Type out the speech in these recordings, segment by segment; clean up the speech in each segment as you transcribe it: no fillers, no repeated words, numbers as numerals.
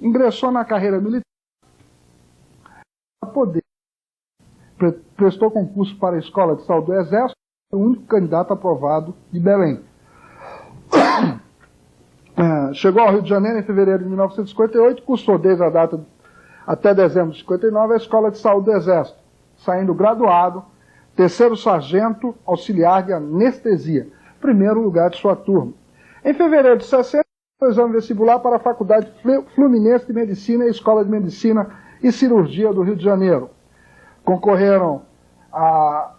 Ingressou na carreira militar para poder. Prestou concurso para a Escola de Saúde do Exército, o único candidato aprovado de Belém. Chegou ao Rio de Janeiro em fevereiro de 1958, cursou desde a data até dezembro de 59 a Escola de Saúde do Exército, saindo graduado, terceiro sargento auxiliar de anestesia, primeiro lugar de sua turma. Em fevereiro de 60, fez exame vestibular para a Faculdade Fluminense de Medicina e Escola de Medicina e Cirurgia do Rio de Janeiro. Concorreram a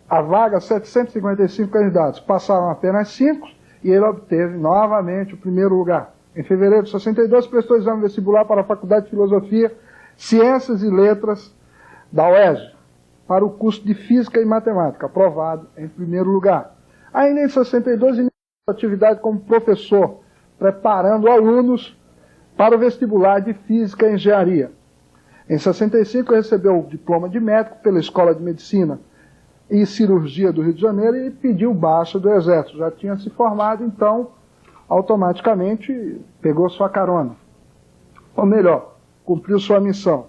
vaga 755 candidatos, passaram apenas 5 e ele obteve novamente o primeiro lugar. Em fevereiro de 62, prestou exame vestibular para a Faculdade de Filosofia, Ciências e Letras da UERJ, para o curso de Física e Matemática, aprovado em primeiro lugar. Ainda em 62, iniciou atividade como professor, preparando alunos para o vestibular de Física e Engenharia. Em 65, recebeu o diploma de médico pela Escola de Medicina e Cirurgia do Rio de Janeiro e pediu baixa do Exército. Já tinha se formado, então, automaticamente pegou sua carona. Ou melhor, cumpriu sua missão.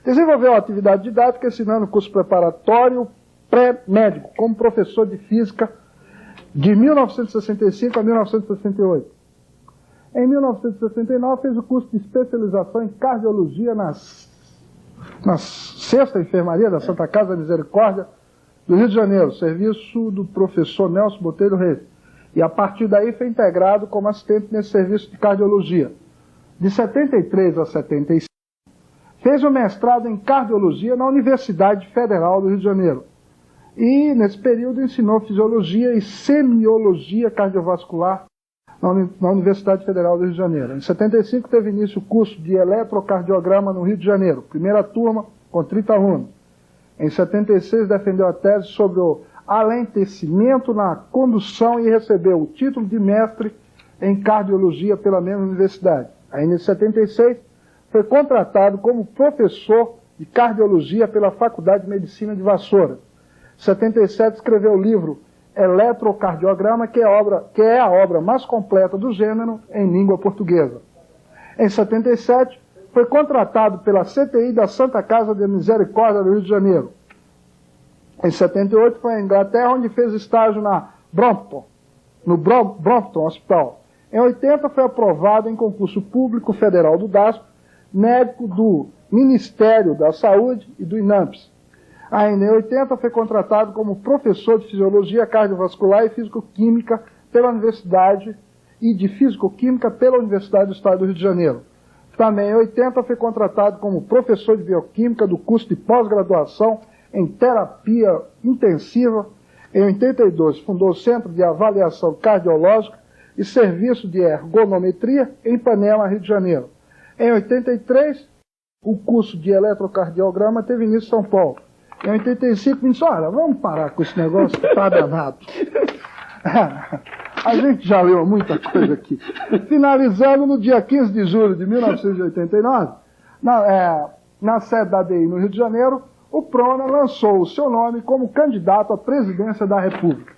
Desenvolveu a atividade didática, ensinando curso preparatório pré-médico, como professor de Física, de 1965 a 1968. Em 1969, fez o curso de especialização em cardiologia na 6ª Enfermaria da Santa Casa da Misericórdia do Rio de Janeiro, serviço do professor Nelson Botelho Reis. E a partir daí foi integrado como assistente nesse serviço de cardiologia. De 73 a 75, fez o mestrado em cardiologia na Universidade Federal do Rio de Janeiro. E, nesse período, ensinou fisiologia e semiologia cardiovascular na Universidade Federal do Rio de Janeiro. Em 75, teve início o curso de eletrocardiograma no Rio de Janeiro, primeira turma, com 30 alunos. Em 76, defendeu a tese sobre o alentecimento na condução e recebeu o título de mestre em cardiologia pela mesma universidade. Ainda em 76, foi contratado como professor de cardiologia pela Faculdade de Medicina de Vassoura. Em 77, escreveu o livro Eletrocardiograma, que é a obra mais completa do gênero em língua portuguesa. Em 77, foi contratado pela CTI da Santa Casa de Misericórdia do Rio de Janeiro. Em 78, foi à Inglaterra, onde fez estágio no Brompton Hospital. Em 80, foi aprovado em concurso público federal do DASP, médico do Ministério da Saúde e do INAMPS. Ainda em 80, foi contratado como professor de Fisiologia Cardiovascular e Físico-Química pela Universidade e de Físico-Química pela Universidade do Estado do Rio de Janeiro. Também em 80, foi contratado como professor de Bioquímica do curso de pós-graduação em Terapia Intensiva. Em 82, fundou o Centro de Avaliação Cardiológica e Serviço de Ergonometria em Panema, Rio de Janeiro. Em 83, o curso de eletrocardiograma teve início em São Paulo. Em 85, me disse, olha, vamos parar com esse negócio que está danado. A gente já leu muita coisa aqui. Finalizando no dia 15 de julho de 1989, na sede da ADI no Rio de Janeiro, o PRONA lançou o seu nome como candidato à presidência da República.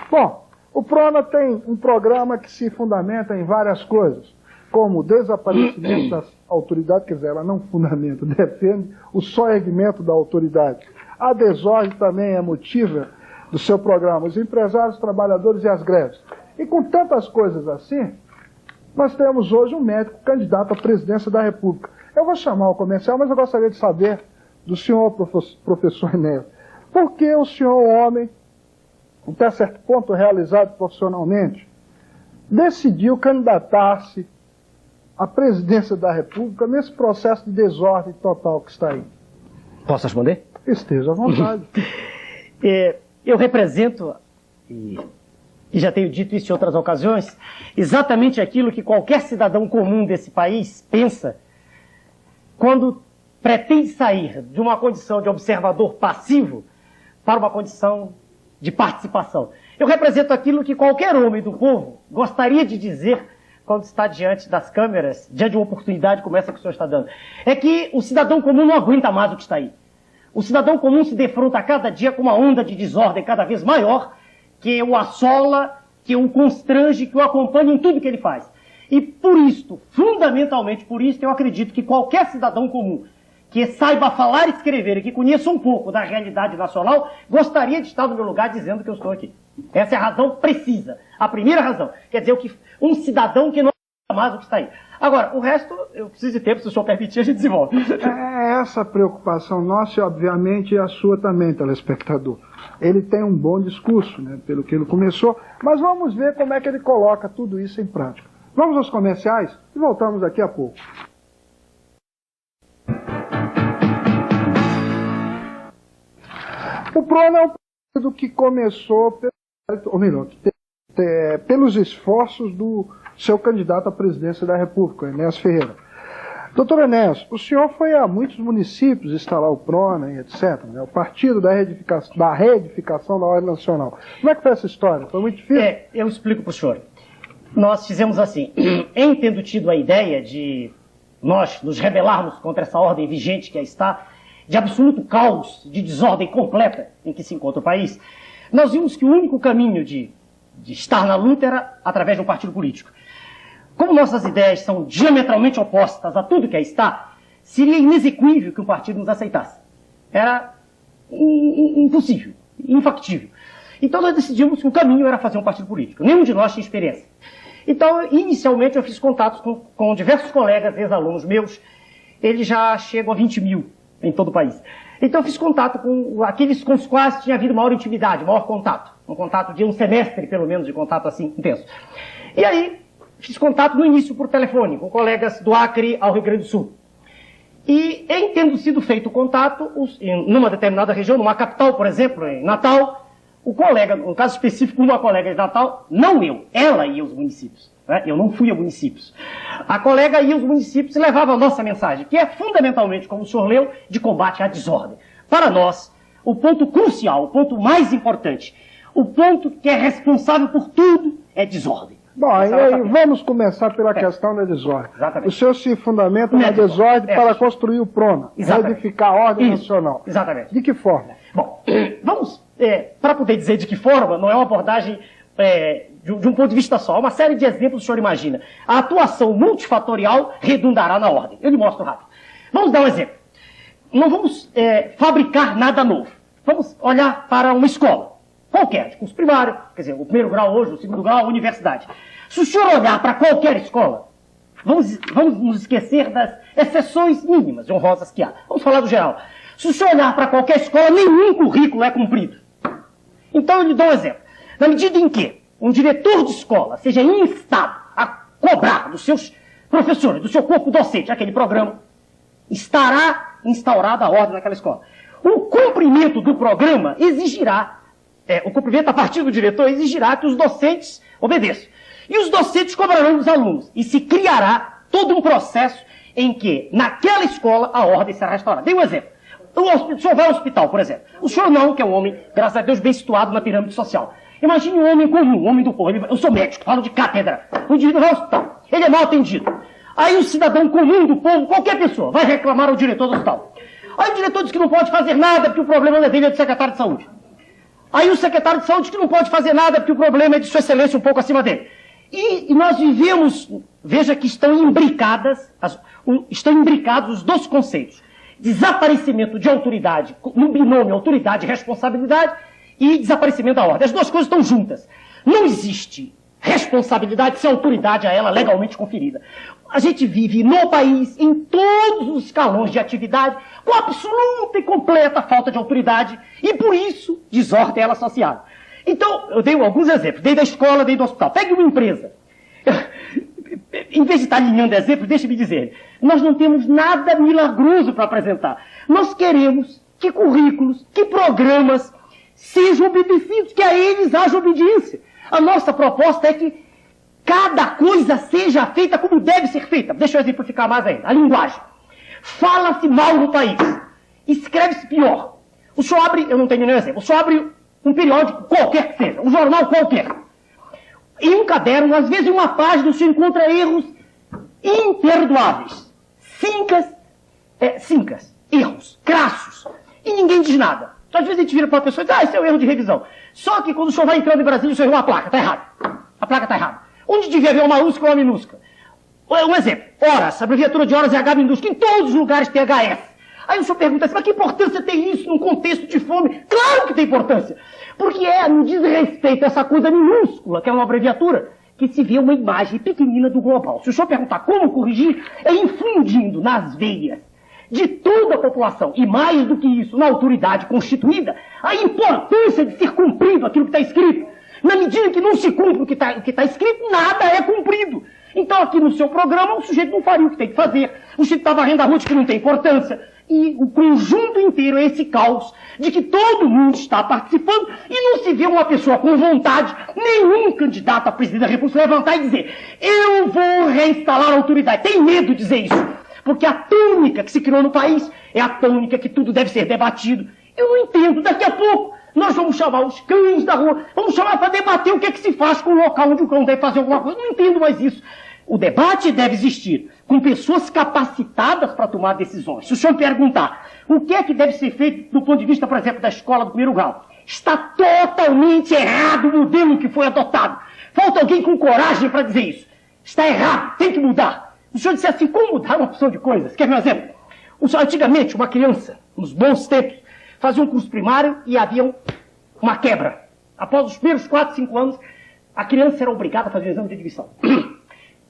Bom, o PRONA tem um programa que se fundamenta em várias coisas, como o desaparecimento das autoridades, quer dizer, ela não fundamenta, defende o só erguimento da autoridade. A desordem também é motiva do seu programa, os empresários, os trabalhadores e as greves. E com tantas coisas assim, nós temos hoje um médico candidato à presidência da República. Eu vou chamar o comercial, mas eu gostaria de saber do senhor professor Enéas, por que o senhor, homem, até certo ponto realizado profissionalmente, decidiu candidatar-se à presidência da República nesse processo de desordem total que está aí? Posso responder? Esteja à vontade. Eu represento, e já tenho dito isso em outras ocasiões, exatamente aquilo que qualquer cidadão comum desse país pensa quando pretende sair de uma condição de observador passivo para uma condição de participação. Eu represento aquilo que qualquer homem do povo gostaria de dizer quando está diante das câmeras, diante de uma oportunidade como essa que o senhor está dando. É que o cidadão comum não aguenta mais o que está aí. O cidadão comum se defronta a cada dia com uma onda de desordem cada vez maior, que o assola, que o constrange, que o acompanha em tudo que ele faz. E por isto, fundamentalmente por isto, eu acredito que qualquer cidadão comum que saiba falar e escrever e que conheça um pouco da realidade nacional, gostaria de estar no meu lugar dizendo que eu estou aqui. Essa é a razão precisa. A primeira razão. Quer dizer, um cidadão que não é mais o que está aí. Agora, o resto, eu preciso de tempo, se o senhor permitir, a gente desenvolve. É essa preocupação nossa e, obviamente, a sua também, telespectador. Ele tem um bom discurso, né, pelo que ele começou, mas vamos ver como é que ele coloca tudo isso em prática. Vamos aos comerciais e voltamos daqui a pouco. O PRONA é um partido que começou, ou melhor, pelos esforços do seu candidato à presidência da República, Enéas Ferreira. Doutor Enéas, o senhor foi a muitos municípios instalar o PRONA e etc., né, o partido da reedificação da ordem nacional. Como é que foi essa história? Foi muito difícil? Eu explico para o senhor. Nós fizemos assim, em tendo tido a ideia de nós nos rebelarmos contra essa ordem vigente que aí está, de absoluto caos, de desordem completa em que se encontra o país, nós vimos que o único caminho de estar na luta era através de um partido político. Como nossas ideias são diametralmente opostas a tudo que aí está, seria inexequível que o partido nos aceitasse. Era impossível, infactível. Então nós decidimos que o caminho era fazer um partido político. Nenhum de nós tinha experiência. Então, inicialmente, eu fiz contatos com diversos colegas, ex-alunos meus. Eles já chegam a 20 mil em todo o país. Então, eu fiz contato com aqueles com os quais tinha havido maior intimidade, maior contato. Um contato de um semestre, pelo menos, de contato assim, intenso. E aí, fiz contato no início por telefone, com colegas do Acre ao Rio Grande do Sul. E, em tendo sido feito o contato, numa determinada região, numa capital, por exemplo, em Natal, o colega, no caso específico, uma colega de Natal, não eu, ela ia aos municípios. Né? Eu não fui a municípios. A colega ia aos municípios e levava a nossa mensagem, que é fundamentalmente, como o senhor leu, de combate à desordem. Para nós, o ponto crucial, o ponto mais importante, o ponto que é responsável por tudo é desordem. Bom, aí vamos começar pela questão da desordem. Exatamente. O senhor se fundamenta na desordem para construir o PRONA, reedificar a ordem nacional. Exatamente. De que forma? Bom, vamos, para poder dizer de que forma, não é uma abordagem de um ponto de vista só, uma série de exemplos o senhor imagina. A atuação multifatorial redundará na ordem. Eu lhe mostro rápido. Vamos dar um exemplo. Não vamos fabricar nada novo. Vamos olhar para uma escola qualquer, de curso primário, quer dizer, o primeiro grau hoje, o segundo grau, a universidade. Se o senhor olhar para qualquer escola, vamos nos esquecer das exceções mínimas e honrosas que há. Vamos falar do geral. Se o senhor olhar para qualquer escola, nenhum currículo é cumprido. Então, eu lhe dou um exemplo. Na medida em que um diretor de escola seja instado a cobrar dos seus professores, do seu corpo docente, aquele programa, estará instaurada a ordem naquela escola. O cumprimento do programa exigirá, o cumprimento a partir do diretor exigirá que os docentes obedeçam. E os docentes cobrarão dos alunos. E se criará todo um processo em que, naquela escola, a ordem será restaurada. Dei um exemplo. O senhor vai ao hospital, por exemplo. O senhor não, que é um homem, graças a Deus, bem situado na pirâmide social. Imagine um homem comum, um homem do povo. Eu sou médico, falo de cátedra. O indivíduo vai ao hospital. Ele é mal atendido. Aí o cidadão comum do povo, qualquer pessoa, vai reclamar ao diretor do hospital. Aí o diretor diz que não pode fazer nada porque o problema não é dele, é do secretário de saúde. Aí o secretário de saúde diz que não pode fazer nada porque o problema é de sua excelência um pouco acima dele. E nós vivemos, veja que estão imbricados os dois conceitos. Desaparecimento de autoridade, no binômio autoridade e responsabilidade, e desaparecimento da ordem. As duas coisas estão juntas. Não existe responsabilidade sem autoridade a ela legalmente conferida. A gente vive no país, em todos os escalões de atividade, com absoluta e completa falta de autoridade, e por isso, desordem ela associada. Então, eu dei alguns exemplos, dei da escola, dei do hospital. Pegue uma empresa. Em vez de estar alinhando exemplos, deixe-me dizer, nós não temos nada milagroso para apresentar. Nós queremos que currículos, que programas sejam obedecidos, que a eles haja obediência. A nossa proposta é que cada coisa seja feita como deve ser feita. Deixa eu exemplificar mais ainda. A linguagem. Fala-se mal no país. Escreve-se pior. O senhor abre, eu não tenho nenhum exemplo, o senhor abre um periódico qualquer que seja, um jornal qualquer. Em um caderno, às vezes em uma página, o senhor encontra erros imperdoáveis. Cincas, erros, crassos. E ninguém diz nada. Então, às vezes a gente vira para a pessoa e diz, esse é o erro de revisão. Só que quando o senhor vai entrando em Brasília, o senhor errou a placa, está errado. A placa está errada. Onde devia haver uma maiúscula ou uma minúscula? Um exemplo. Horas. A abreviatura de horas é H minúsculo. Em todos os lugares tem HS. Aí o senhor pergunta assim, mas que importância tem isso num contexto de fome? Claro que tem importância. Porque no desrespeito a essa coisa minúscula, que é uma abreviatura, que se vê uma imagem pequenina do global. Se o senhor perguntar como corrigir, é infundindo nas veias de toda a população, e mais do que isso, na autoridade constituída, a importância de ser cumprido aquilo que está escrito. Na medida que não se cumpre o que está escrito, nada é cumprido. Então, aqui no seu programa, o sujeito não faria o que tem que fazer. O sujeito está varrendo a rua de que não tem importância. E o conjunto inteiro é esse caos de que todo mundo está participando e não se vê uma pessoa com vontade, nenhum candidato a presidente da República levantar e dizer: eu vou reinstalar a autoridade. Tem medo de dizer isso, porque a tônica que se criou no país é a tônica que tudo deve ser debatido. Eu não entendo. Daqui a pouco nós vamos chamar os cães da rua, vamos chamar para debater o que é que se faz com o local onde o cão deve fazer alguma coisa. Eu não entendo mais isso. O debate deve existir com pessoas capacitadas para tomar decisões. Se o senhor perguntar o que é que deve ser feito do ponto de vista, por exemplo, da escola do primeiro grau, está totalmente errado o modelo que foi adotado. Falta alguém com coragem para dizer isso. Está errado, tem que mudar. O senhor disse assim, como mudar uma opção de coisas? Quer ver um exemplo? Antigamente, uma criança, nos bons tempos, fazia um curso primário e havia uma quebra. Após os primeiros 4, 5 anos, a criança era obrigada a fazer um exame de admissão.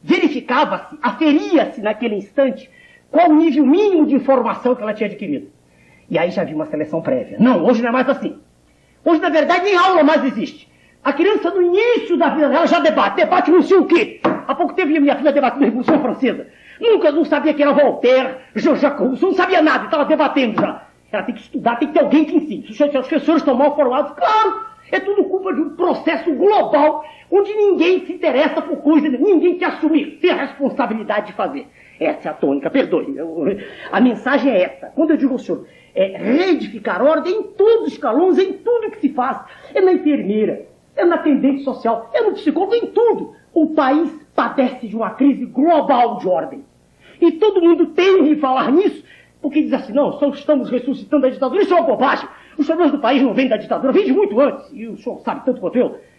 Verificava-se, aferia-se naquele instante qual o nível mínimo de informação que ela tinha adquirido. E aí já havia uma seleção prévia. Não, hoje não é mais assim. Hoje, na verdade, nem aula mais existe. A criança, no início da vida dela, já debate não sei o quê. Há pouco tempo minha filha debatendo a Revolução Francesa. Não sabia que era Voltaire, Jean-Jacques Rousseau, não sabia nada, estava debatendo já. Ela tem que estudar, tem que ter alguém que ensine. Se os professores estão mal formados, claro, é tudo culpa de um processo global onde ninguém se interessa por coisa, ninguém quer assumir, ter a responsabilidade de fazer. Essa é a tônica, perdoe. A mensagem é essa. Quando eu digo ao senhor, reedificar ordem em todos os escalões, em tudo que se faz. É na enfermeira, é na atendente social, é no psicólogo, em tudo. O país padece de uma crise global de ordem. E todo mundo tem que falar nisso, porque diz assim, não, só estamos ressuscitando a ditadura. Isso é uma bobagem. Os problemas do país não vêm da ditadura, vêm de muito antes. E o senhor sabe tanto quanto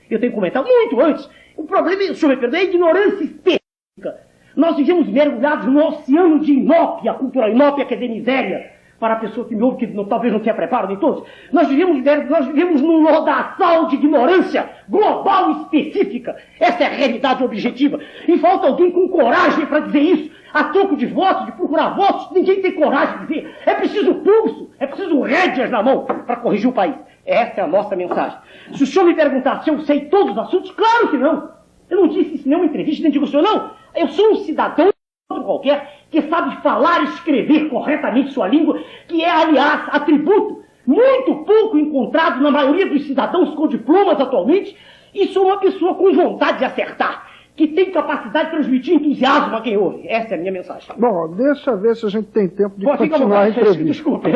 eu tenho comentado muito antes. O problema, o senhor me perdoe, é a ignorância específica. Nós vivemos mergulhados no oceano de inópia, cultural. Inópia quer dizer miséria, para a pessoa que me ouve, que talvez não tenha preparo nem todos. Nós vivemos num lodaçal de ignorância global e específica. Essa é a realidade objetiva. E falta alguém com coragem para dizer isso. A troco de votos, de procurar votos, ninguém tem coragem de dizer. É preciso pulso, é preciso rédeas na mão para corrigir o país. Essa é a nossa mensagem. Se o senhor me perguntar se eu sei todos os assuntos, claro que não. Eu não disse isso em nenhuma entrevista, nem digo ao senhor, não. Eu sou um cidadão qualquer que sabe falar e escrever corretamente sua língua, que é, aliás, atributo muito pouco encontrado na maioria dos cidadãos com diplomas atualmente, e sou uma pessoa com vontade de acertar, que tem capacidade de transmitir entusiasmo a quem ouve. Essa é a minha mensagem. Bom, deixa ver se a gente tem tempo de continuar a entrevista. Desculpe.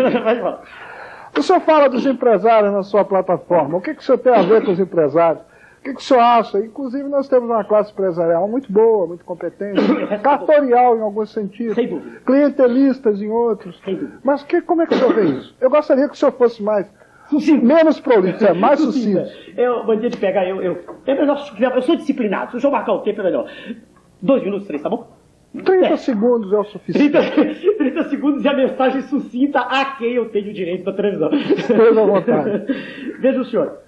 O senhor fala dos empresários na sua plataforma. O que o senhor tem a ver com os empresários? O que o senhor acha? Inclusive, nós temos uma classe empresarial muito boa, muito competente, cartorial em alguns sentidos, clientelistas em outros. Mas como é que o senhor vê isso? Eu gostaria que o senhor fosse menos prolixo, mais sucinto. Eu vou de pegar, eu sou disciplinado. Se o senhor marcar o tempo, é melhor. 2 minutos, 3, tá bom? 30 segundos é o suficiente. 30 segundos e a mensagem sucinta a quem eu tenho direito da televisão. Esteja à vontade. Veja o senhor.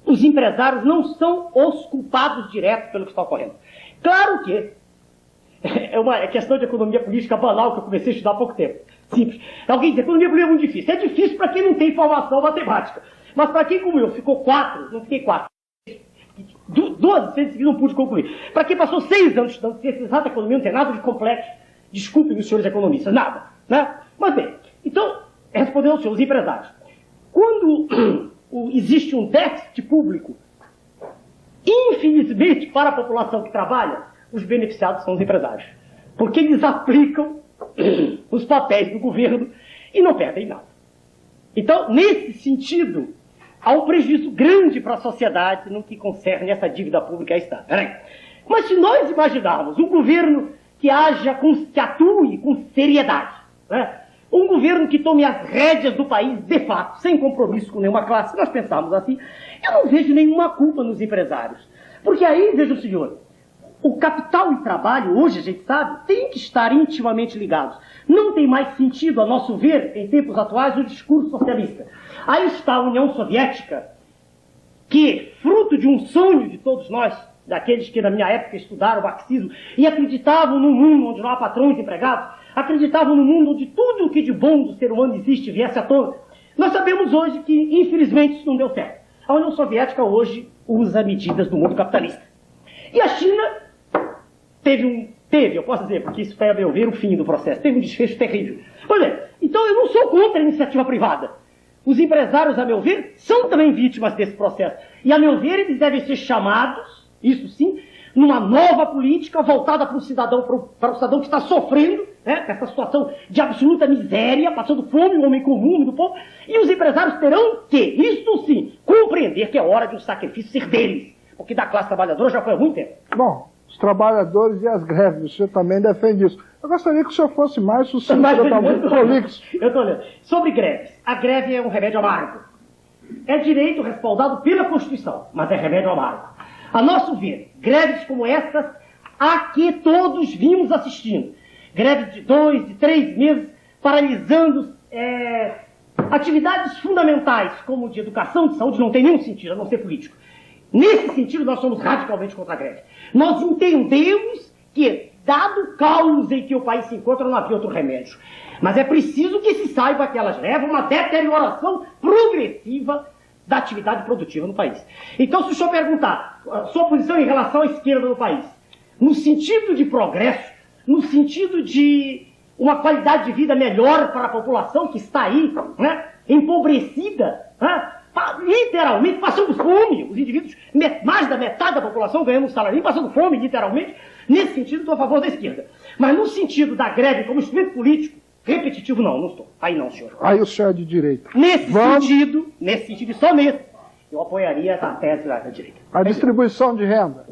Os empresários não são os culpados diretos pelo que está ocorrendo. Claro que é uma questão de economia política banal que eu comecei a estudar há pouco tempo. Simples. Alguém diz, economia política é muito difícil. É difícil para quem não tem formação matemática. Mas para quem como eu ficou 4, não fiquei 4. 12 vezes não pude concluir. Para quem passou 6 anos estudando ciência exata, economia não tem nada de complexo. Desculpem os senhores economistas, nada. Né? Mas bem, então, respondendo aos seus empresários. Quando existe um déficit público, infelizmente, para a população que trabalha, os beneficiados são os empresários. Porque eles aplicam os papéis do governo e não perdem nada. Então, nesse sentido, há um prejuízo grande para a sociedade no que concerne essa dívida pública a Estado. Mas se nós imaginarmos um governo que atue com seriedade, né? Um governo que tome as rédeas do país, de fato, sem compromisso com nenhuma classe, se nós pensarmos assim, eu não vejo nenhuma culpa nos empresários. Porque aí, veja o senhor, o capital e trabalho, hoje a gente sabe, tem que estar intimamente ligados. Não tem mais sentido, a nosso ver, em tempos atuais, o discurso socialista. Aí está a União Soviética, que, fruto de um sonho de todos nós, daqueles que na minha época estudaram o marxismo e acreditavam num mundo onde não há patrões e empregados, acreditavam num mundo onde tudo o que de bom do ser humano existe viesse à tona. Nós sabemos hoje que, infelizmente, isso não deu certo. A União Soviética hoje usa medidas do mundo capitalista. E a China eu posso dizer, porque isso foi, a meu ver, o fim do processo, teve um desfecho terrível. Pois é, então eu não sou contra a iniciativa privada. Os empresários, a meu ver, são também vítimas desse processo. E, a meu ver, eles devem ser chamados, isso sim, numa nova política voltada para o cidadão que está sofrendo, né, essa situação de absoluta miséria, passando fome, o homem comum do povo, e os empresários terão que, isso sim, compreender que é hora de um sacrifício ser deles, porque da classe trabalhadora já foi há muito tempo. Bom, os trabalhadores e as greves, o senhor também defende isso. Eu gostaria que o senhor fosse mais sucinto, Mas o senhor está muito prolixo. Eu estou olhando. Sobre greves. A greve é um remédio amargo. É direito respaldado pela Constituição, mas é remédio amargo. A nosso ver, greves como essas, a que todos vimos assistindo. Greve de 2, de 3 meses, paralisando atividades fundamentais, como de educação, de saúde, não tem nenhum sentido, a não ser político. Nesse sentido, nós somos radicalmente contra a greve. Nós entendemos que, dado o caos em que o país se encontra, não havia outro remédio. Mas é preciso que se saiba que elas levam a uma deterioração progressiva da atividade produtiva no país. Então, se o senhor perguntar a sua posição em relação à esquerda no país, no sentido de progresso, no sentido de uma qualidade de vida melhor para a população que está aí, né, empobrecida, né, literalmente passando fome, os indivíduos, mais da metade da população ganhando um salário, passando fome, literalmente, nesse sentido estou a favor da esquerda. Mas no sentido da greve como instrumento político, repetitivo não estou. Aí não, senhor. Aí o senhor é de direita. Nesse sentido, só nesse, eu apoiaria a tese da direita. A distribuição de renda.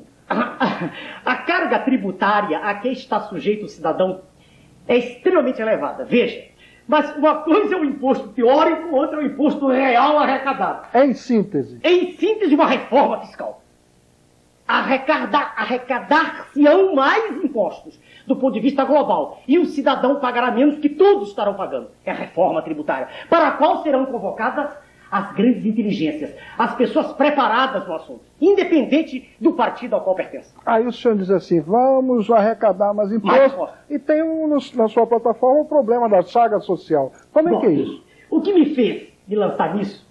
A carga tributária a que está sujeito o cidadão é extremamente elevada. Veja, mas uma coisa é o imposto teórico, outra é o imposto real arrecadado. Em síntese. Em síntese, uma reforma fiscal. Arrecadar-se-ão mais impostos do ponto de vista global. E o cidadão pagará menos que todos estarão pagando. É a reforma tributária, para a qual serão convocadas as grandes inteligências, as pessoas preparadas no assunto, independente do partido ao qual pertence. Aí o senhor diz assim, vamos arrecadar mais impostos, e tem na sua plataforma o problema da chaga social. Como é que é isso? O que me fez me lançar nisso,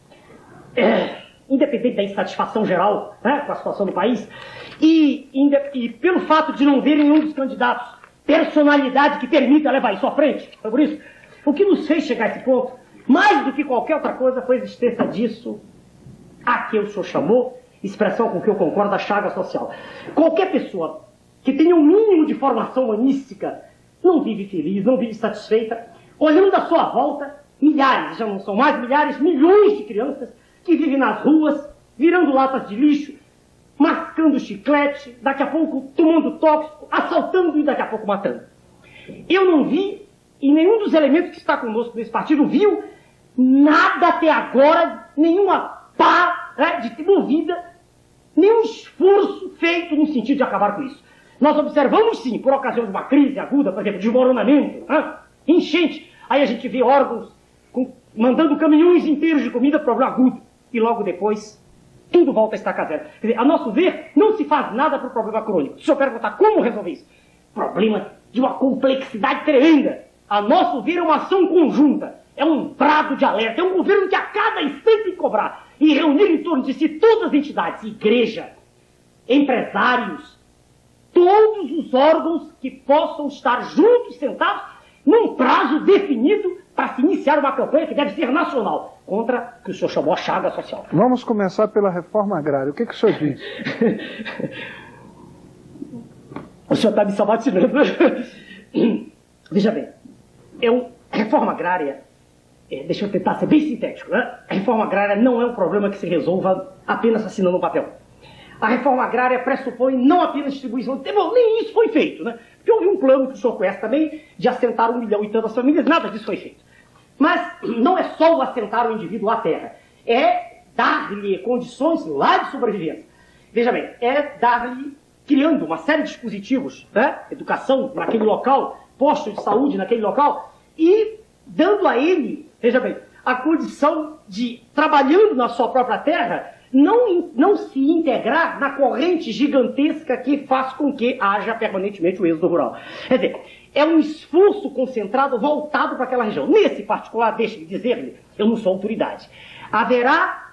independente da insatisfação geral, né, com a situação do país, e pelo fato de não ver em um dos candidatos personalidade que permita levar isso à frente, foi por isso, o que nos fez chegar a esse ponto, mais do que qualquer outra coisa, foi a existência disso, a que o senhor chamou, expressão com que eu concordo, a chaga social. Qualquer pessoa que tenha um mínimo de formação humanística não vive feliz, não vive satisfeita, olhando à sua volta, milhares, já não são mais milhares, milhões de crianças que vivem nas ruas, virando latas de lixo, mascando chiclete, daqui a pouco tomando tóxico, assaltando e daqui a pouco matando. Eu não vi, e nenhum dos elementos que está conosco nesse partido viu, nada até agora, nenhuma pá de movida, nenhum esforço feito no sentido de acabar com isso. Nós observamos sim, por ocasião de uma crise aguda, por exemplo, desmoronamento, enchente, aí a gente vê órgãos mandando caminhões inteiros de comida para o problema agudo, e logo depois tudo volta a estacar zero. Quer dizer, a nosso ver, não se faz nada para o problema crônico. Se o senhor perguntar como resolver isso, problema de uma complexidade tremenda. A nosso ver é uma ação conjunta, é um brado de alerta, é um governo que a cada instante tem que cobrar e reunir em torno de si todas as entidades, igreja, empresários, todos os órgãos que possam estar juntos, sentados, num prazo definido para se iniciar uma campanha que deve ser nacional, contra o que o senhor chamou a chaga social. Vamos começar pela reforma agrária. O que o senhor diz? O senhor está me sabatinando. Veja bem, reforma agrária, deixa eu tentar ser bem sintético, né? A reforma agrária não é um problema que se resolva apenas assinando um papel. A reforma agrária pressupõe não apenas distribuição de terra, nem isso foi feito, né? Porque houve um plano que o senhor conhece também, de assentar 1 milhão e tantas famílias, nada disso foi feito. Mas não é só o assentar o indivíduo à terra, é dar-lhe condições lá de sobrevivência. Veja bem, é dar-lhe criando uma série de dispositivos, né? Educação naquele local, posto de saúde naquele local, e dando a ele, veja bem, a condição de, trabalhando na sua própria terra, não se integrar na corrente gigantesca que faz com que haja permanentemente o êxodo rural. Quer dizer, é um esforço concentrado voltado para aquela região. Nesse particular, deixe-me dizer-lhe, eu não sou autoridade. Haverá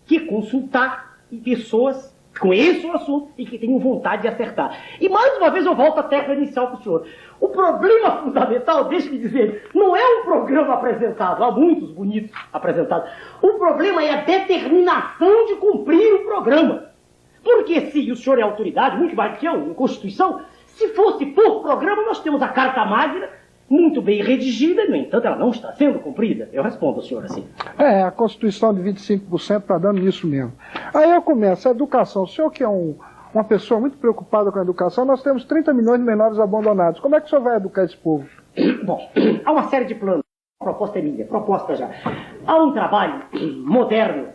que consultar pessoas que conheçam o assunto e que tenham vontade de acertar. E mais uma vez eu volto à tecla inicial para o senhor. O problema fundamental, deixe-me dizer, não é um programa apresentado, há muitos bonitos apresentados. O problema é a determinação de cumprir o programa. Porque se o senhor é autoridade, muito mais do que eu, em Constituição, se fosse por programa, nós temos a Carta Magna, muito bem redigida, no entanto, ela não está sendo cumprida. Eu respondo ao senhor assim. A Constituição de 25% está dando nisso mesmo. Aí eu começo, a educação. O senhor que é uma pessoa muito preocupada com a educação, nós temos 30 milhões de menores abandonados. Como é que o senhor vai educar esse povo? Bom, há uma série de planos. A proposta é minha, proposta já. Há um trabalho moderno,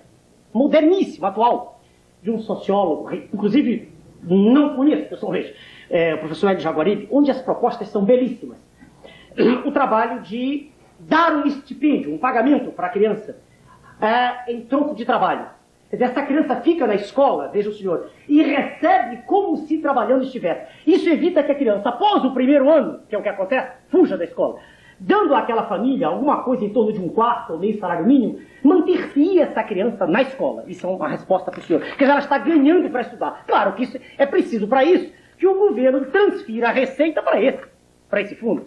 moderníssimo, atual, de um sociólogo, inclusive não conheço pessoalmente, o professor Hélio Jaguaribe, onde as propostas são belíssimas. O trabalho de dar um estipêndio, um pagamento para a criança em troco de trabalho. Quer dizer, essa criança fica na escola, veja o senhor, e recebe como se trabalhando estivesse. Isso evita que a criança, após o primeiro ano, que é o que acontece, fuja da escola. Dando àquela família alguma coisa em torno de um quarto ou meio salário mínimo, manter-se essa criança na escola. Isso é uma resposta para o senhor. Quer dizer, ela está ganhando para estudar. Claro que isso é preciso para isso que o governo transfira a receita para esse fundo.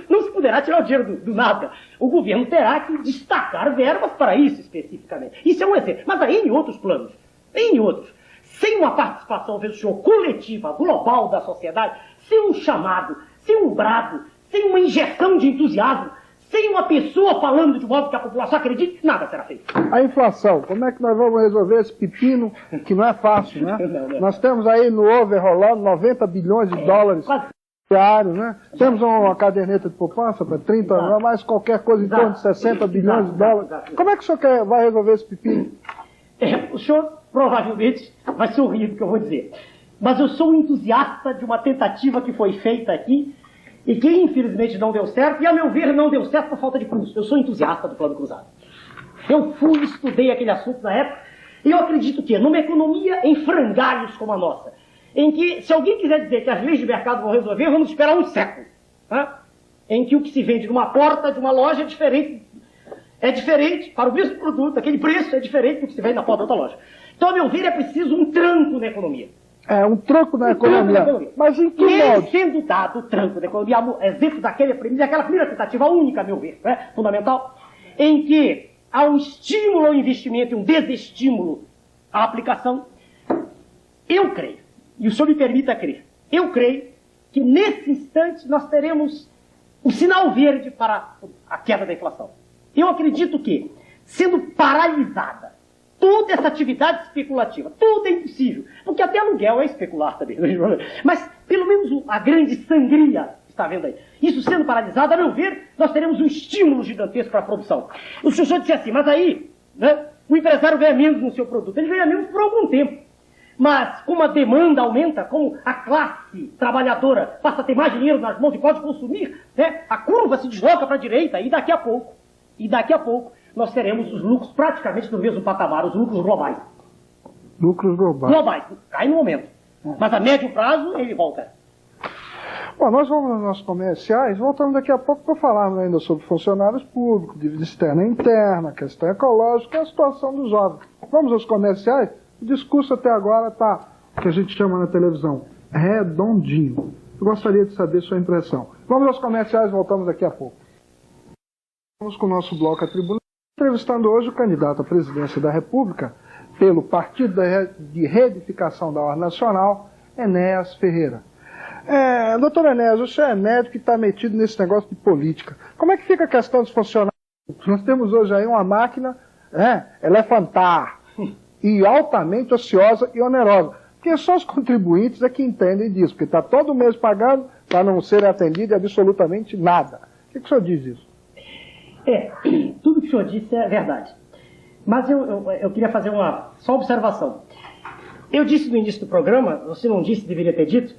Não se poderá tirar o dinheiro do nada. O governo terá que destacar verbas para isso especificamente. Isso é um exemplo. Mas há N outros planos. N outros. Sem uma participação, veja o senhor, coletiva, global da sociedade, sem um chamado, sem um brado, sem uma injeção de entusiasmo, sem uma pessoa falando de modo que a população acredite, nada será feito. A inflação, como é que nós vamos resolver esse pepino, que não é fácil, né? Não. Nós temos aí no over rolando 90 bilhões de dólares diários, né? Temos uma caderneta de poupança para 30 anos, mais qualquer coisa em torno de 60 bilhões de dólares. Como é que o senhor vai resolver esse pepino? O senhor provavelmente vai sorrir do que eu vou dizer. Mas eu sou um entusiasta de uma tentativa que foi feita aqui e que infelizmente não deu certo, e a meu ver não deu certo por falta de custo. Eu sou entusiasta do Plano Cruzado. Eu estudei aquele assunto na época, e eu acredito que numa economia em frangalhos como a nossa, em que, se alguém quiser dizer que as leis de mercado vão resolver, vamos esperar um século. Tá? Em que o que se vende numa porta de uma loja é diferente para o mesmo produto, aquele preço é diferente do que se vende na porta de outra loja. Então, a meu ver, é preciso um tranco na economia. Um tranco na economia. Mas em que modo? Sendo dado o tranco da economia, exemplo daquela primeira tentativa única, a meu ver, né, fundamental, em que há um estímulo ao investimento e um desestímulo à aplicação, eu creio, e o senhor me permita crer, eu creio que nesse instante nós teremos um sinal verde para a queda da inflação. Eu acredito que, sendo paralisada toda essa atividade especulativa, tudo é impossível, porque até aluguel é especular também, mas pelo menos a grande sangria está vendo aí. Isso sendo paralisado, a meu ver, nós teremos um estímulo gigantesco para a produção. O senhor disse assim, mas aí, né, o empresário ganha menos no seu produto, ele ganha menos por algum tempo. Mas como a demanda aumenta, como a classe trabalhadora passa a ter mais dinheiro nas mãos e pode consumir, né, a curva se desloca para a direita e daqui a pouco, nós teremos os lucros praticamente no mesmo patamar, os lucros globais. Lucros globais. Globais, cai no momento. Mas a médio prazo ele volta. Bom, nós vamos nos nossos comerciais, voltamos daqui a pouco para falarmos ainda sobre funcionários públicos, dívida externa e interna, questão ecológica e a situação dos jovens. Vamos aos comerciais? O discurso até agora está, o que a gente chama na televisão, redondinho. Eu gostaria de saber sua impressão. Vamos aos comerciais, voltamos daqui a pouco. Vamos com o nosso bloco à tribuna, entrevistando hoje o candidato à presidência da República pelo Partido de Reedificação da Ordem Nacional, Enéas Ferreira. Doutor Enéas, o senhor é médico e está metido nesse negócio de política. Como é que fica a questão dos funcionários? Nós temos hoje aí uma máquina elefantar e altamente ociosa e onerosa. Porque só os contribuintes é que entendem disso, porque está todo mês pagando para não ser atendido absolutamente nada. O que o senhor diz disso? Tudo que o senhor disse é verdade. Mas eu queria fazer só uma observação. Eu disse no início do programa, você não disse, deveria ter dito,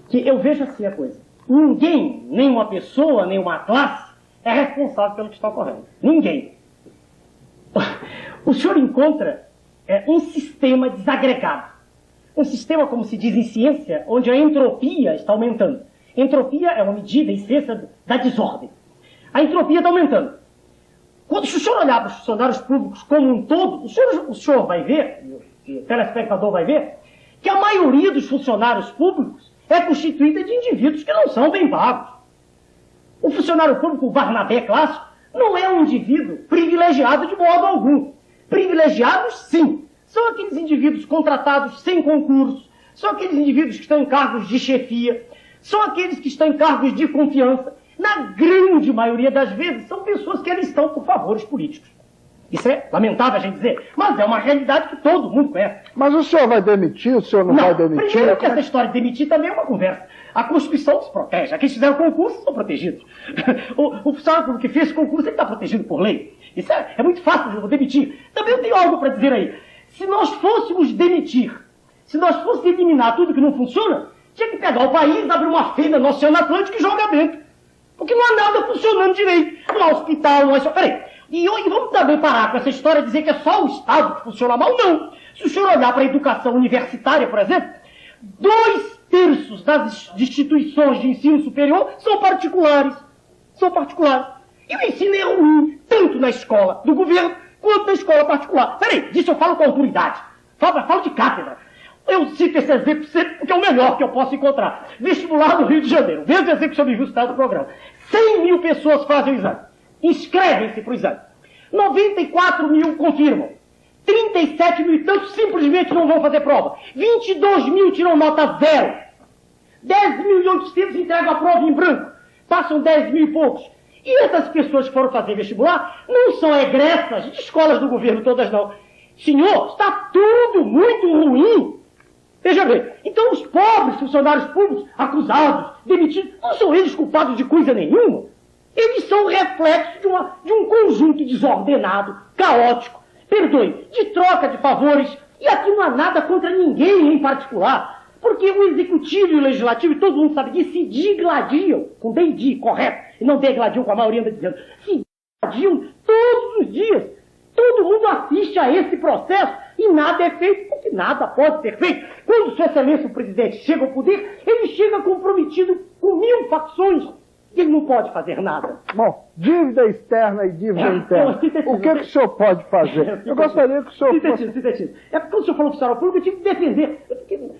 que eu vejo assim a coisa. Ninguém, nem uma pessoa, nem uma classe, é responsável pelo que está ocorrendo. Ninguém. O senhor encontra um sistema desagregado. Um sistema, como se diz em ciência, onde a entropia está aumentando. Entropia é uma medida em ciência da desordem. A entropia está aumentando. Quando o senhor olhar para os funcionários públicos como um todo, o senhor vai ver, e o telespectador vai ver, que a maioria dos funcionários públicos é constituída de indivíduos que não são bem pagos. O funcionário público, o Barnabé clássico, não é um indivíduo privilegiado de modo algum. Privilegiados, sim. São aqueles indivíduos contratados sem concurso, são aqueles indivíduos que estão em cargos de chefia, são aqueles que estão em cargos de confiança. Na grande maioria das vezes, são pessoas que eles estão por favores políticos. Isso é lamentável a gente dizer, mas é uma realidade que todo mundo conhece. Mas o senhor vai demitir, o senhor não vai demitir? Primeiro que essa história de demitir também é uma conversa. A Constituição se protege. Aqueles que fizeram concurso são protegidos. O funcionário que fez concurso, ele está protegido por lei. Isso é muito fácil de demitir. Também eu tenho algo para dizer aí. Se nós fôssemos demitir, se nós fôssemos eliminar tudo que não funciona, tinha que pegar o país, abrir uma fenda no Oceano Atlântico e jogar dentro. Porque não há nada funcionando direito. Não há hospital, não há... Peraí. E vamos também parar com essa história de dizer que é só o Estado que funciona mal. Não. Se o senhor olhar para a educação universitária, por exemplo, 2/3 das instituições de ensino superior são particulares. São particulares. E o ensino é ruim, tanto na escola do governo quanto na escola particular. Peraí, disso eu falo com autoridade. Falo de cátedra. Eu cito esse exemplo sempre porque é o melhor que eu posso encontrar. Vestibular do Rio de Janeiro. Veja o exemplo que o senhor me viu citar do programa. 100 mil pessoas fazem o exame. Inscrevem-se para o exame. 94 mil confirmam. 37 mil e tantos simplesmente não vão fazer prova. 22 mil tiram nota 0. 10.800 entregam a prova em branco. Passam 10 mil e poucos. E essas pessoas que foram fazer vestibular não são egressas de escolas do governo todas, não. Senhor, está tudo muito ruim. Veja bem, então os pobres funcionários públicos acusados, demitidos, não são eles culpados de coisa nenhuma. Eles são reflexo de um conjunto desordenado, caótico, perdoe, de troca de favores. E aqui não há nada contra ninguém em particular, porque o executivo e o legislativo, e todo mundo sabe disso, se digladiam, com D&D, correto, e não degladiam com a maioria anda dizendo, se digladiam todos os dias. Todo mundo assiste a esse processo e nada é feito, porque nada pode ser feito. Quando Sua Excelência o Presidente chega ao poder, ele chega comprometido com 1000 facções. Ele não pode fazer nada. Bom, dívida externa e dívida interna. O que o senhor pode fazer? Eu gostaria que o senhor... Sintetizo. É porque quando o senhor falou funcionário público, eu tive que defender.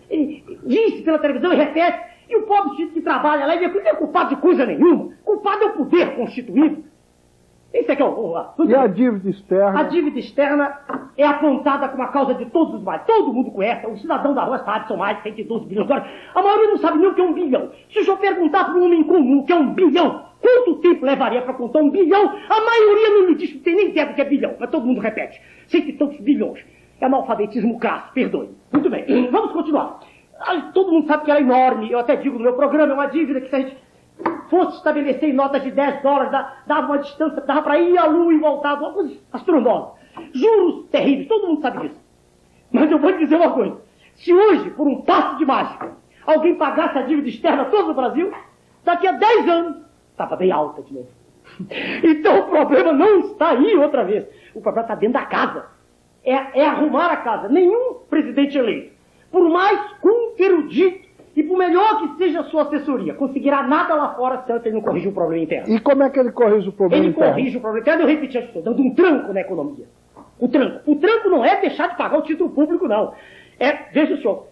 Ele disse pela televisão e repete. E o pobre sujeito que trabalha lá, ele não é culpado de coisa nenhuma. Culpado é o poder constituído. Isso é que é E a dívida externa? A dívida externa é apontada como a causa de todos os males. Todo mundo conhece. O cidadão da rua sabe que são mais de 112 bilhões. Agora, a maioria não sabe nem o que é 1 bilhão. Se o senhor perguntar para um homem comum o que é 1 bilhão, quanto tempo levaria para contar 1 bilhão? A maioria não me diz, não tem nem ideia do que é bilhão. Mas todo mundo repete. 100 e tantos bilhões. É analfabetismo crasso, perdoe. Muito bem, vamos continuar. Todo mundo sabe que ela é enorme. Eu até digo no meu programa, é uma dívida que se a gente fosse estabelecer em notas de $10, dava uma distância, dava para ir à lua e voltar, uma coisa astronômica. Juros terríveis, todo mundo sabe disso. Mas eu vou te dizer uma coisa. Se hoje, por um passe de mágica, alguém pagasse a dívida externa toda no Brasil, daqui a 10 anos, estava bem alta de novo. Então o problema não está aí outra vez. O problema está dentro da casa. É arrumar a casa. Nenhum presidente eleito, por mais erudito, e por melhor que seja a sua assessoria, conseguirá nada lá fora se ele não corrigir o problema interno. E como é que ele corrige o problema interno? Ele corrige o problema interno, eu repeti, estou dando um tranco na economia. O tranco não é deixar de pagar o título público, não. Veja o senhor,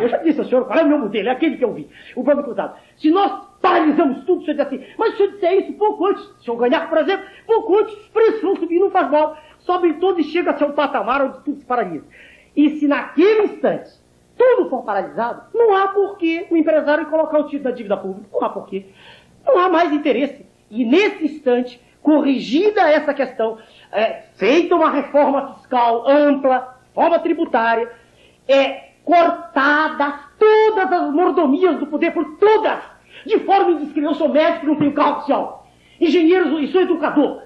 eu já disse ao senhor, qual é o meu modelo, é aquele que eu vi, o Banco Cruzado. Se nós paralisamos tudo, o senhor diz assim, mas se eu disser isso pouco antes, se eu ganhar, por exemplo, pouco antes, os preços vão subir, não faz mal. Sobe todo e chega a ser um patamar onde tudo se paralisa. E se naquele instante tudo for paralisado, não há porquê o empresário colocar o título da dívida pública. Não há porquê. Não há mais interesse. E nesse instante, corrigida essa questão, feita uma reforma fiscal ampla, reforma tributária, cortadas todas as mordomias do poder por todas, de forma indiscriminada. Eu sou médico, não tenho carro oficial. Engenheiro e sou educador.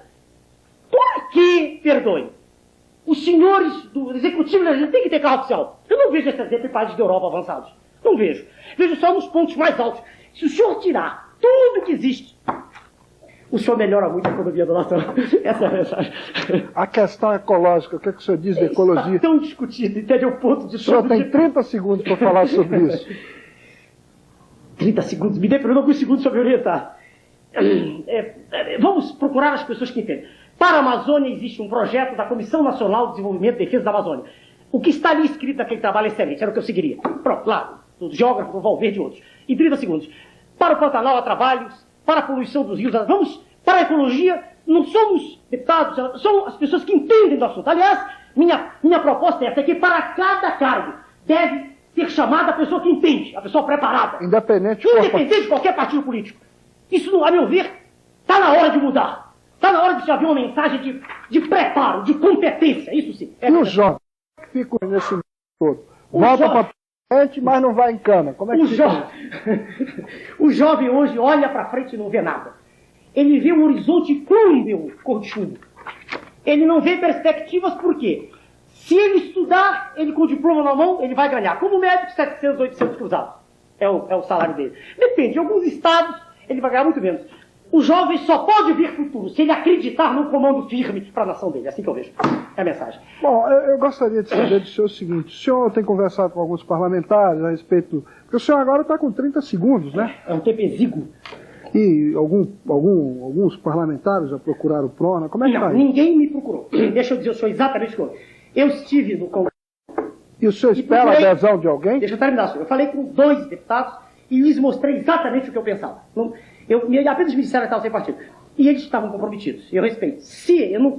Por que, perdoe? Os senhores do executivo têm que ter carro oficial. Eu não vejo esse exemplo em países da Europa avançados. Não vejo. Vejo só nos pontos mais altos. Se o senhor tirar tudo que existe, o senhor melhora muito a economia do nosso... Essa é a mensagem. A questão ecológica, o que o senhor diz de ecologia? Está tão discutido, entende? O ponto de... O senhor tem 30 segundos para falar sobre isso. 30 segundos? Me dê pelo menos alguns segundos para me orientar. Vamos procurar as pessoas que entendem. Para a Amazônia existe um projeto da Comissão Nacional de Desenvolvimento e Defesa da Amazônia. O que está ali escrito naquele trabalho é excelente, era o que eu seguiria. Pronto, lá, do geógrafo, do Valverde e outros. Em 30 segundos. Para o Pantanal há trabalhos, para a poluição dos rios, vamos para a ecologia, não somos deputados, são as pessoas que entendem do assunto. Aliás, minha proposta é essa, que para cada cargo deve ser chamada a pessoa que entende, a pessoa preparada. Independente de qualquer partido político. Isso, a meu ver, está na hora de mudar. Está na hora de se haver uma mensagem de preparo, de competência, isso sim. E o jovem que fica nesse mundo todo? Volta para frente, mas não vai em cana. Como é que o jovem hoje olha para frente e não vê nada. Ele vê um horizonte cor de chumbo. Ele não vê perspectivas, por quê? Se ele estudar, ele com o diploma na mão, ele vai ganhar. Como médico, 700, 800 cruzados. É o salário dele. Depende, em alguns estados, ele vai ganhar muito menos. O jovem só pode vir futuro se ele acreditar num comando firme para a nação dele. É assim que eu vejo. É a mensagem. Bom, eu gostaria de saber do senhor o seguinte. O senhor tem conversado com alguns parlamentares a respeito... Porque o senhor agora está com 30 segundos, né? É um tempo exíguo. E alguns parlamentares já procuraram o PRONA? Como é que está? Não, ninguém me procurou. Deixa eu dizer o senhor exatamente o que eu estive no Congresso. E o senhor espera a adesão de alguém? Deixa eu terminar, senhor. Eu falei com 2 deputados e lhes mostrei exatamente o que eu pensava. Apenas me disseram que estava sem partido. E eles estavam comprometidos. Eu respeito.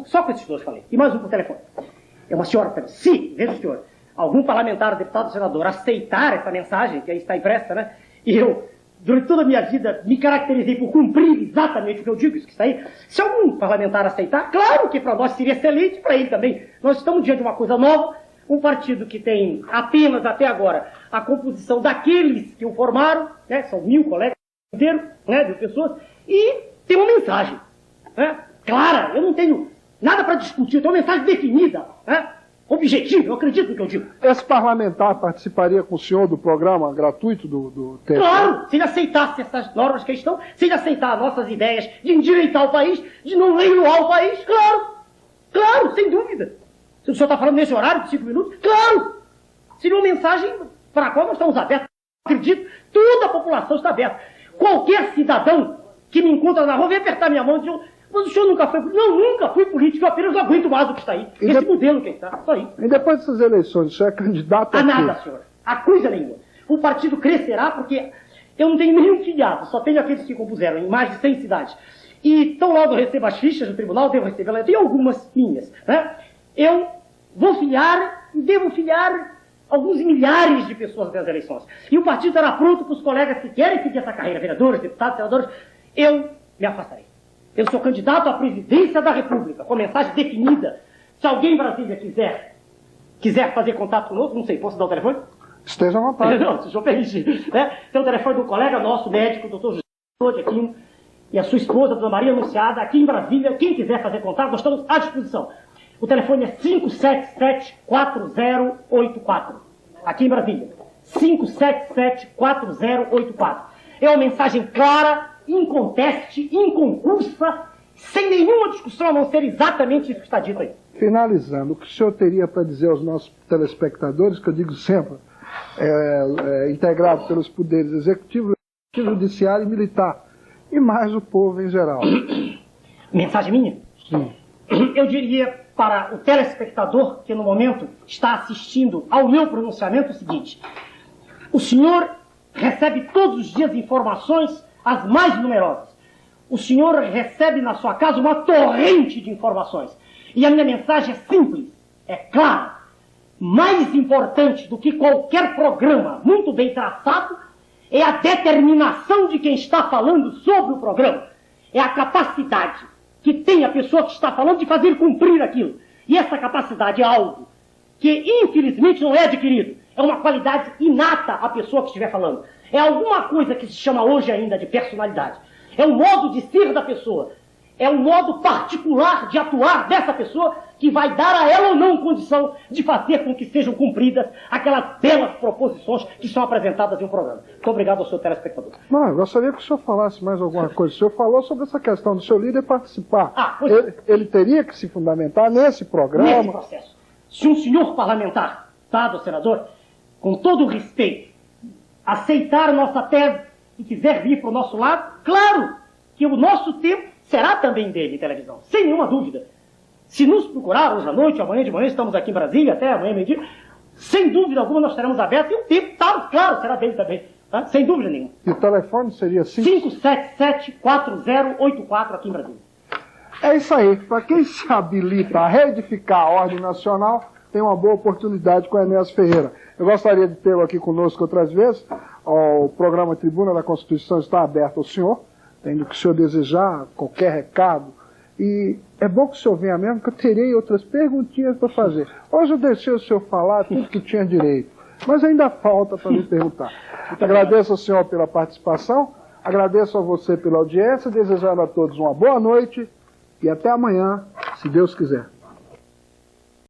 Só com esses 2 falei. E mais um por telefone. É uma senhora também. Se, veja o senhor, algum parlamentar, deputado, senador, aceitar essa mensagem, que aí está impressa, né? E eu, durante toda a minha vida, me caracterizei por cumprir exatamente o que eu digo, isso que está aí. Se algum parlamentar aceitar, claro que para nós seria excelente, para ele também. Nós estamos diante de uma coisa nova, um partido que tem apenas, até agora, a composição daqueles que o formaram, né? São 1000 colegas inteiro, né, de pessoas, e tem uma mensagem, né, clara. Eu não tenho nada para discutir, eu tenho uma mensagem definida, né, objetiva, eu acredito no que eu digo. Esse parlamentar participaria com o senhor do programa gratuito do TSE? Claro, se ele aceitasse essas normas que estão, se ele aceitar nossas ideias de endireitar o país, de não leiloar o país, claro, sem dúvida. Se o senhor está falando nesse horário de 5 minutos, claro, seria uma mensagem para a qual nós estamos abertos. Eu acredito, toda a população está aberta. Qualquer cidadão que me encontra na rua vem apertar minha mão e dizer: mas o senhor nunca foi político? Não, nunca fui político, eu apenas não aguento mais o que está aí. Esse modelo que está, só isso. E depois dessas eleições, o senhor é candidato a nada, senhor. A coisa nenhuma. O partido crescerá porque eu não tenho nenhum filiado, só tenho aqueles que compuseram em mais de 100 cidades. E tão logo eu recebo as fichas do tribunal, devo receber, eu tenho algumas minhas, né? Eu vou filiar, devo filiar alguns milhares de pessoas até as eleições. E o partido estará pronto para os colegas que querem seguir essa carreira, vereadores, deputados, senadores. Eu me afastarei. Eu sou candidato à presidência da República, com mensagem definida. Se alguém em Brasília quiser fazer contato conosco, não sei, posso dar o telefone? Esteja à vontade. Não, se o senhor permite. Né? Tem o telefone do colega nosso, médico, doutor José de Aquino, e a sua esposa, dona Maria Anunciada, aqui em Brasília. Quem quiser fazer contato, nós estamos à disposição. O telefone é 577-4084. Aqui em Brasília. 577-4084. É uma mensagem clara, inconteste, inconcursa, sem nenhuma discussão, a não ser exatamente isso que está dito aí. Finalizando, o que o senhor teria para dizer aos nossos telespectadores, que eu digo sempre, integrado pelos poderes executivo, judiciário e militar, e mais o povo em geral? Mensagem minha? Sim. Eu diria para o telespectador que no momento está assistindo ao meu pronunciamento o seguinte: o senhor recebe todos os dias informações as mais numerosas. O senhor recebe na sua casa uma torrente de informações. E a minha mensagem é simples, é clara. Mais importante do que qualquer programa muito bem traçado é a determinação de quem está falando sobre o programa. É a capacidade que tem a pessoa que está falando de fazer cumprir aquilo. E essa capacidade é algo que, infelizmente, não é adquirido. É uma qualidade inata à pessoa que estiver falando. É alguma coisa que se chama hoje ainda de personalidade. É o modo de ser da pessoa. É o modo particular de atuar dessa pessoa que vai dar a ela ou não condição de fazer com que sejam cumpridas aquelas belas proposições que são apresentadas em um programa. Muito obrigado ao senhor telespectador. Não, eu gostaria que o senhor falasse mais alguma coisa. O senhor falou sobre essa questão do seu líder participar. Ele teria que se fundamentar nesse programa. Nesse processo. Se um senhor parlamentar, dado senador, com todo o respeito, aceitar nossa tese e quiser vir para o nosso lado, claro que o nosso tempo será também dele em televisão, sem nenhuma dúvida. Se nos procurar hoje à noite, amanhã de manhã, estamos aqui em Brasília, até amanhã meio-dia, sem dúvida alguma nós estaremos abertos, e o tempo, claro, será dele também, tá? Sem dúvida nenhuma. E o telefone seria 577-4084 aqui em Brasília. É isso aí. Para quem se habilita a reedificar a ordem nacional, tem uma boa oportunidade com o Enéas Ferreira. Eu gostaria de tê-lo aqui conosco outras vezes. O programa Tribuna da Constituição está aberto ao senhor, tendo que o senhor desejar, qualquer recado. E é bom que o senhor venha mesmo, que eu terei outras perguntinhas para fazer. Hoje eu deixei o senhor falar tudo que tinha direito, mas ainda falta para me perguntar. Agradeço ao senhor pela participação, agradeço a você pela audiência, desejando a todos uma boa noite e até amanhã, se Deus quiser.